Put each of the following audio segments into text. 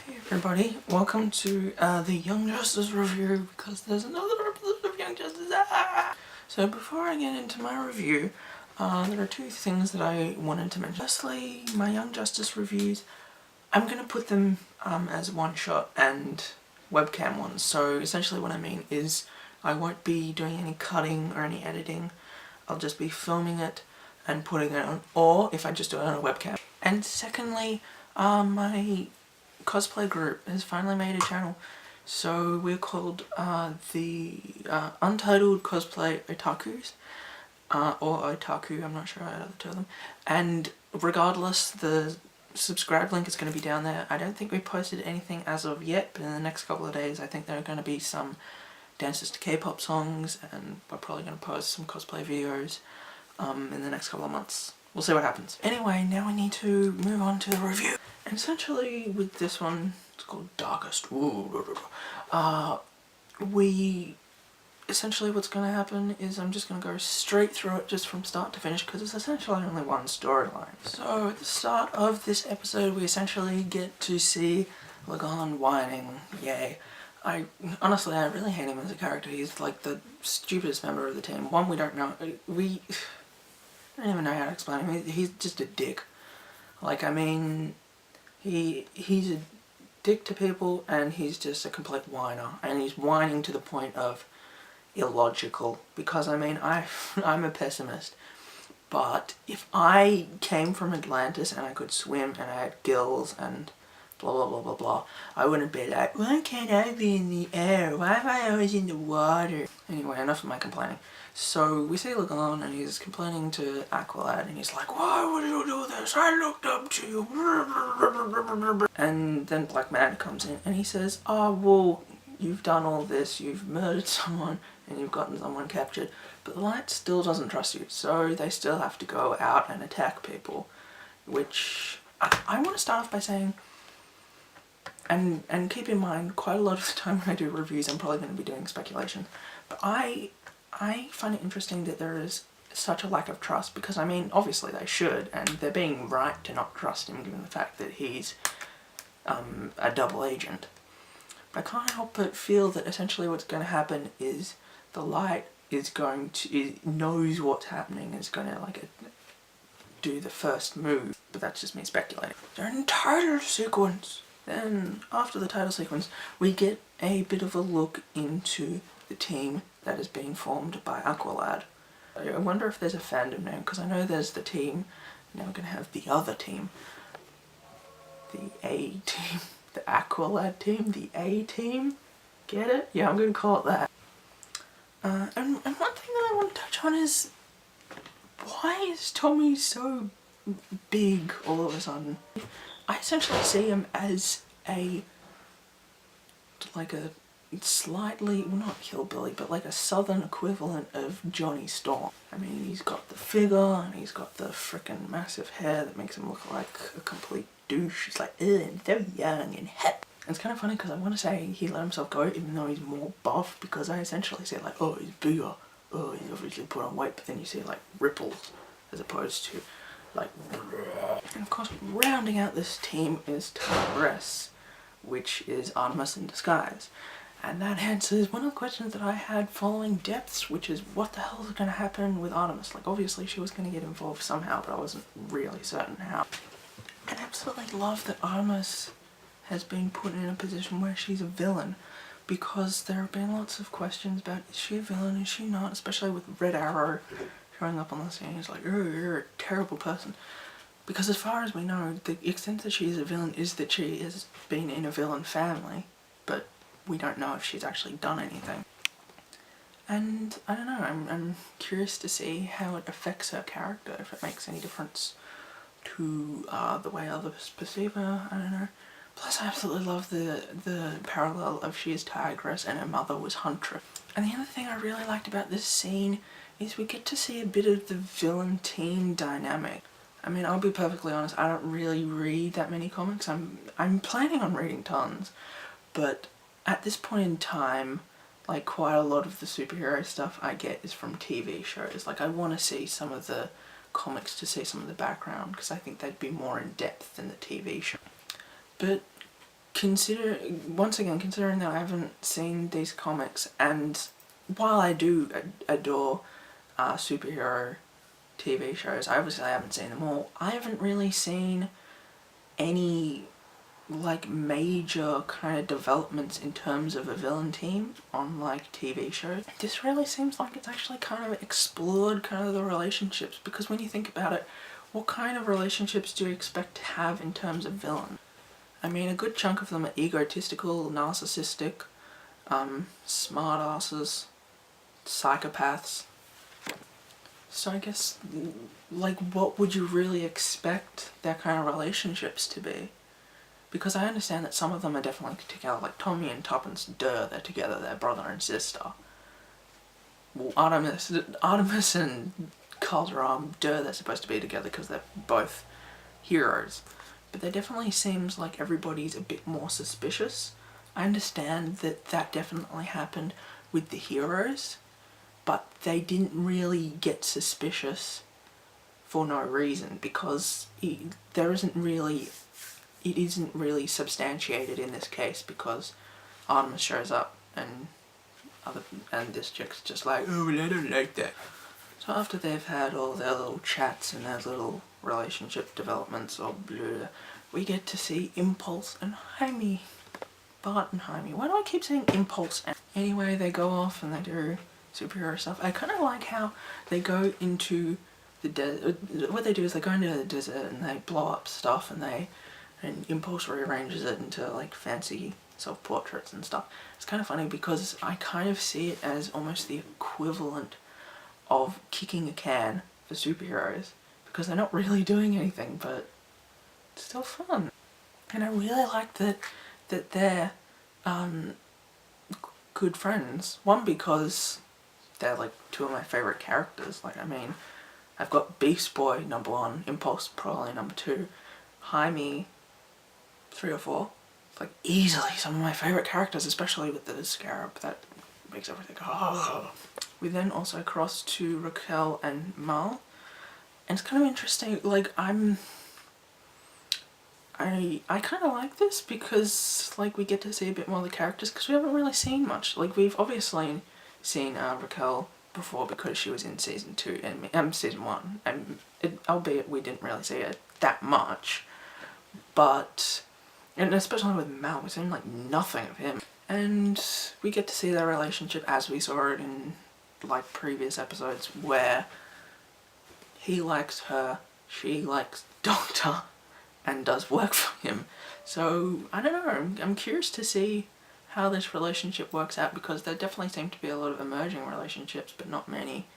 Hey everybody, welcome to the Young Justice review, because there's another episode of Young Justice. So before I get into my review, there are two things that I wanted to mention. Firstly, my Young Justice reviews, I'm going to put them as one shot and webcam ones. So essentially what I mean is I won't be doing any cutting or any editing. I'll just be filming it and putting it on, or if I just do it on a webcam. And secondly, my cosplay group has finally made a channel. So we're called the Untitled Cosplay Otakus, or Otaku, I'm not sure how to tell them. And regardless, the subscribe link is going to be down there. I don't think we posted anything as of yet, but in the next couple of days I think there are going to be some dances to K-pop songs, and we're probably going to post some cosplay videos in the next couple of months. We'll see what happens. Anyway, now we need to move on to the review. And essentially with this one, it's called Darkest. Essentially what's going to happen is I'm just going to go straight through it just from start to finish, because it's essentially only one storyline. So at the start of this episode we essentially get to see Lagan whining. Yay. Honestly, I really hate him as a character. He's like the stupidest member of the team. One, we don't know. I don't even know how to explain him. He's just a dick. Like, I mean, he's a dick to people, and he's just a complete whiner. And he's whining to the point of illogical. Because, I mean, I'm a pessimist. But if I came from Atlantis and I could swim and I had gills and blah blah blah blah blah, I wouldn't be like, why can't I be in the air? Why am I always in the water? Anyway, enough of my complaining. So we see Lagan and he's complaining to Aqualad, and he's like, why would you do this? I looked up to you. And then Black Manta comes in and he says, oh well, you've done all this, you've murdered someone and you've gotten someone captured, but the Light still doesn't trust you, so they still have to go out and attack people. Which I want to start off by saying, and keep in mind, quite a lot of the time when I do reviews I'm probably going to be doing speculation, but I find it interesting that there is such a lack of trust, because I mean obviously they should, and they're being right to not trust him given the fact that he's a double agent. But I can't help but feel that essentially what's going to happen is the Light is going to, knows what's happening, is going to like do the first move, but that's just me speculating. During the title sequence, then after the title sequence we get a bit of a look into the team that is being formed by Aqualad. I wonder if there's a fandom name, because I know there's the team, now we're going to have the other team. The A team. The Aqualad team. The A team. Get it? Yeah, I'm going to call it that. And one thing that I want to touch on is, why is Tommy so big all of a sudden? I essentially see him as like a slightly, well not hillbilly, but like a southern equivalent of Johnny Storm. I mean, he's got the figure and he's got the frickin' massive hair that makes him look like a complete douche. He's like, ugh, and so young and hip. And it's kind of funny because I want to say he let himself go even though he's more buff, because I essentially say like, oh, he's bigger, oh, he's obviously put on weight, but then you see like ripples as opposed to like, and of course rounding out this team is Tigress, which is Artemis in disguise. And that answers one of the questions that I had following Depths, which is what the hell is going to happen with Artemis? Like obviously she was going to get involved somehow, but I wasn't really certain how. And I absolutely love that Artemis has been put in a position where she's a villain, because there have been lots of questions about, is she a villain, is she not, especially with Red Arrow showing up on the scene. He's like, oh, you're a terrible person. Because as far as we know, the extent that she is a villain is that she has been in a villain family, but we don't know if she's actually done anything. And I don't know, I'm curious to see how it affects her character, if it makes any difference to the way others perceive her, I don't know. Plus I absolutely love the parallel of she is Tigress and her mother was Huntress. And the other thing I really liked about this scene is we get to see a bit of the villain team dynamic. I mean, I'll be perfectly honest, I don't really read that many comics. I'm planning on reading tons, but at this point in time, like quite a lot of the superhero stuff I get is from TV shows. Like I want to see some of the comics to see some of the background, because I think they'd be more in depth than the TV show. But considering that I haven't seen these comics, and while I do adore superhero TV shows, I haven't seen them all. I haven't really seen any like major kind of developments in terms of a villain team on like TV shows. This really seems like it's actually kind of explored kind of the relationships, because when you think about it, what kind of relationships do you expect to have in terms of villain? I mean, a good chunk of them are egotistical, narcissistic, smart asses, psychopaths. So I guess, like, what would you really expect their kind of relationships to be? Because I understand that some of them are definitely together, like Tommy and Tuppence, they're together, they're brother and sister. Well, Artemis and Calderon, they're supposed to be together because they're both heroes. But there definitely seems like everybody's a bit more suspicious. I understand that definitely happened with the heroes, but they didn't really get suspicious for no reason, because it isn't really substantiated in this case, because Artemis shows up and this chick's just like, oh, well, I don't like that. So after they've had all their little chats and their little relationship developments, or blah, we get to see Impulse and Jaime. Bart and Jaime. Why do I keep saying Impulse? Anyway, they go off and they do superhero stuff. I kind of like how they go into the desert. What they do is they go into the desert and they blow up stuff, and Impulse rearranges it into like fancy self-portraits and stuff. It's kind of funny because I kind of see it as almost the equivalent of kicking a can for superheroes, because they're not really doing anything, but it's still fun. And I really like that they're good friends. One, because they're like two of my favourite characters. Like, I mean, I've got Beast Boy #1, Impulse probably #2, Jaime 3 or 4. It's like easily some of my favourite characters, especially with the scarab. That makes everything oh. We then also cross to Raquel and Mal, and it's kind of interesting. Like, I kind of like this because, like, we get to see a bit more of the characters, because we haven't really seen much. Like, we've obviously seen Raquel before because she was in season 2 and season 1, and albeit we didn't really see her that much, but, and especially with Mal, we've seen like nothing of him, and we get to see their relationship as we saw it in like previous episodes, where he likes her, she likes Doctor, and does work for him. So, I don't know, I'm curious to see how this relationship works out, because there definitely seem to be a lot of emerging relationships, but not many.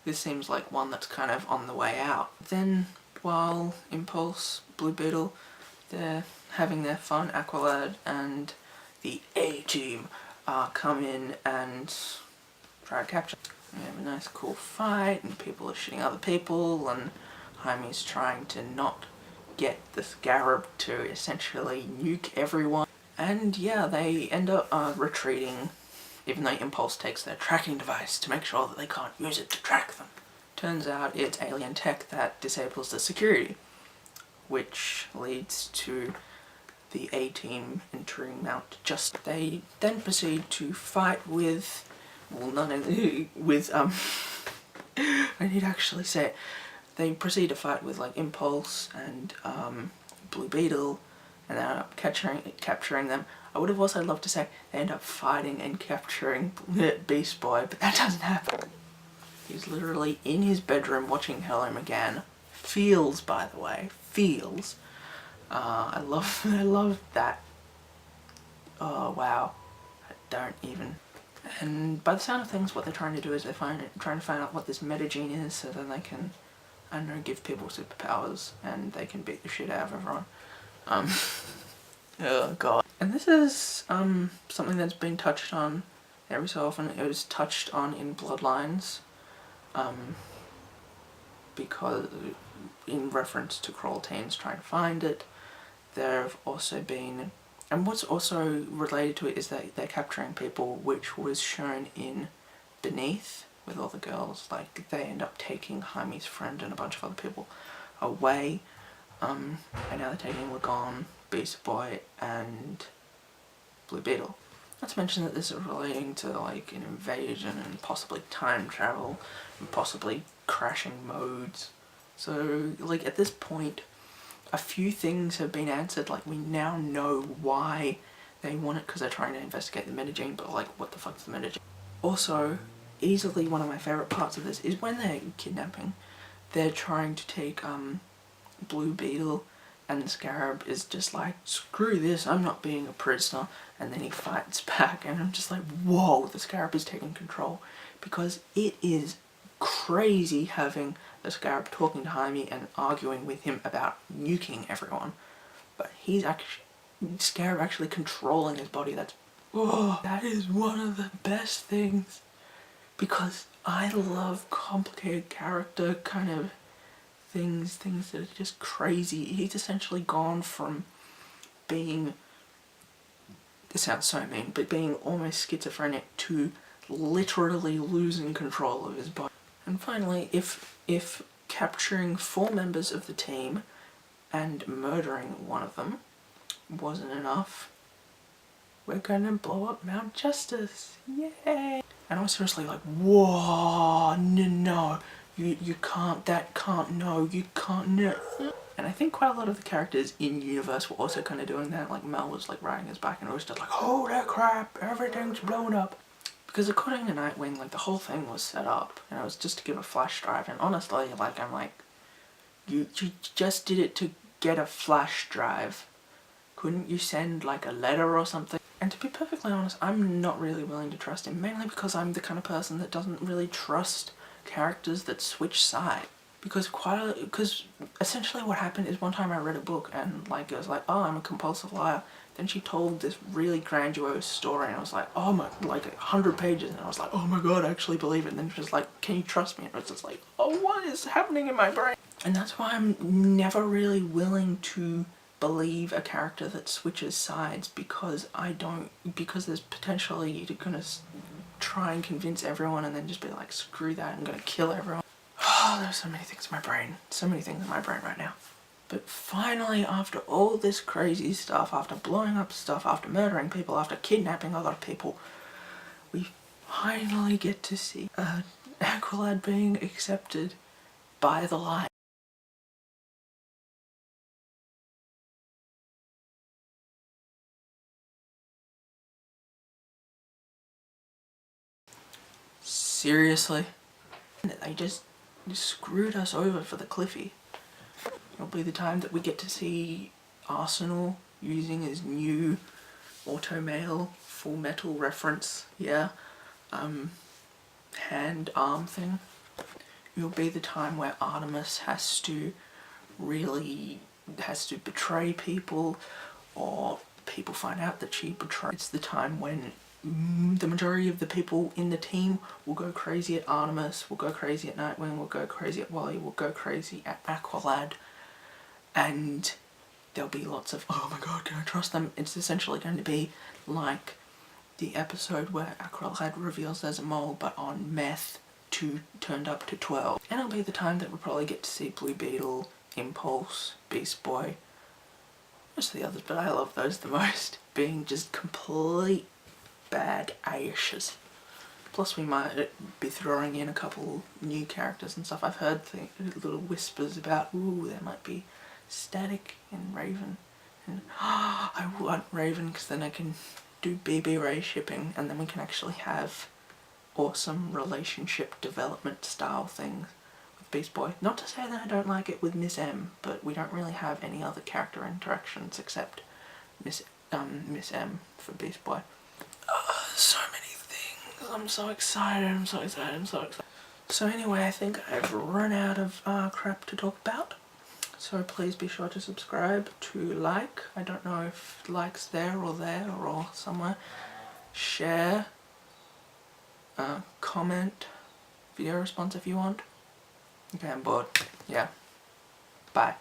This seems like one that's kind of on the way out. Then, while Impulse, Blue Beetle, they're having their fun, Aqualad and the A-Team come in and try to capture. We have a nice cool fight, and people are shooting other people, and Jaime's trying to not get the scarab to essentially nuke everyone. And yeah, they end up retreating, even though Impulse takes their tracking device to make sure that they can't use it to track them. Turns out it's alien tech that disables the security, which leads to the A-Team entering Mount Justice. They then proceed to fight with, well, I need to actually say it. They proceed to fight with like Impulse and Blue Beetle, and they end up capturing them. I would have also loved to say they end up fighting and capturing Beast Boy, but that doesn't happen. He's literally in his bedroom watching Hello McGann. Feels, by the way, feels. I love that. Oh wow, I don't even. And by the sound of things, what they're trying to do is they're trying to find out what this metagene is, so then they can, I don't know, give people superpowers and they can beat the shit out of everyone. Oh god. And this is something that's been touched on every so often. It was touched on in Bloodlines, because in reference to Crawl Teens trying to find it. There have also been, and what's also related to it is that they're capturing people, which was shown in Beneath with all the girls. Like, they end up taking Jaime's friend and a bunch of other people away, and now they're taking Lagon, Beast Boy, and Blue Beetle. Not to mention that this is relating to like an invasion and possibly time travel and possibly crashing modes. So like at this point a few things have been answered. Like we now know why they want it, because they're trying to investigate the metagene, but like what the fuck's the metagene? Also, easily one of my favourite parts of this is when they're kidnapping, they're trying to take Blue Beetle, and the Scarab is just like, screw this, I'm not being a prisoner, and then he fights back, and I'm just like, whoa, the Scarab is taking control, because it is crazy having the Scarab talking to Jaime and arguing with him about nuking everyone, but he's actually, Scarab actually controlling his body. That is one of the best things, because I love complicated character kind of things that are just crazy. He's essentially gone from being, it sounds so mean, but being almost schizophrenic to literally losing control of his body. And finally, if capturing 4 members of the team and murdering one of them wasn't enough, we're gonna blow up Mount Justice, yay! And I was seriously like, whoa, no, you can't, that can't, no, you can't, no. And I think quite a lot of the characters in universe were also kind of doing that. Like Mel was like riding his back and it was just like, holy crap, everything's blown up. Because according to Nightwing, like the whole thing was set up and it was just to give a flash drive, and honestly, like I'm like, you just did it to get a flash drive. Couldn't you send like a letter or something? And to be perfectly honest, I'm not really willing to trust him, mainly because I'm the kind of person that doesn't really trust characters that switch sides. Because essentially what happened is one time I read a book and like it was like, oh, I'm a compulsive liar. Then she told this really grandiose story and I was like, oh my, like 100 pages, and I was like, oh my god, I actually believe it. And then she was like, can you trust me? And I was just like, oh, what is happening in my brain? And that's why I'm never really willing to believe a character that switches sides, because there's potentially you're gonna try and convince everyone and then just be like, screw that, I'm gonna kill everyone. Oh, there's so many things in my brain. So many things in my brain right now. But finally, after all this crazy stuff, after blowing up stuff, after murdering people, after kidnapping a lot of people, we finally get to see Aqualad being accepted by the light. Seriously? They just screwed us over for the Cliffy. It'll be the time that we get to see Arsenal using his new auto-mail Full Metal reference, yeah, hand-arm thing. It'll be the time where Artemis has to betray people, or people find out that she betrayed. It's the time when the majority of the people in the team will go crazy at Artemis, will go crazy at Nightwing, will go crazy at Wally, will go crazy at Aqualad, and there'll be lots of, oh my god, can I trust them? It's essentially going to be like the episode where Aqualad reveals there's a mole, but on meth, 2 turned up to 12. And it'll be the time that we'll probably get to see Blue Beetle, Impulse, Beast Boy, most of the others, but I love those the most, being just complete bad ashes. Plus we might be throwing in a couple new characters and stuff. I've heard little whispers about, ooh, there might be Static and Raven. And I want Raven because then I can do BB Ray shipping and then we can actually have awesome relationship development style things with Beast Boy. Not to say that I don't like it with Miss M, but we don't really have any other character interactions except Miss M for Beast Boy. So many things. I'm so excited, I'm so excited, I'm so excited. So anyway, I think I've run out of crap to talk about. So please be sure to subscribe, to like, I don't know if like's there or somewhere, share, comment, video response if you want. Okay, I'm bored. Yeah. Bye.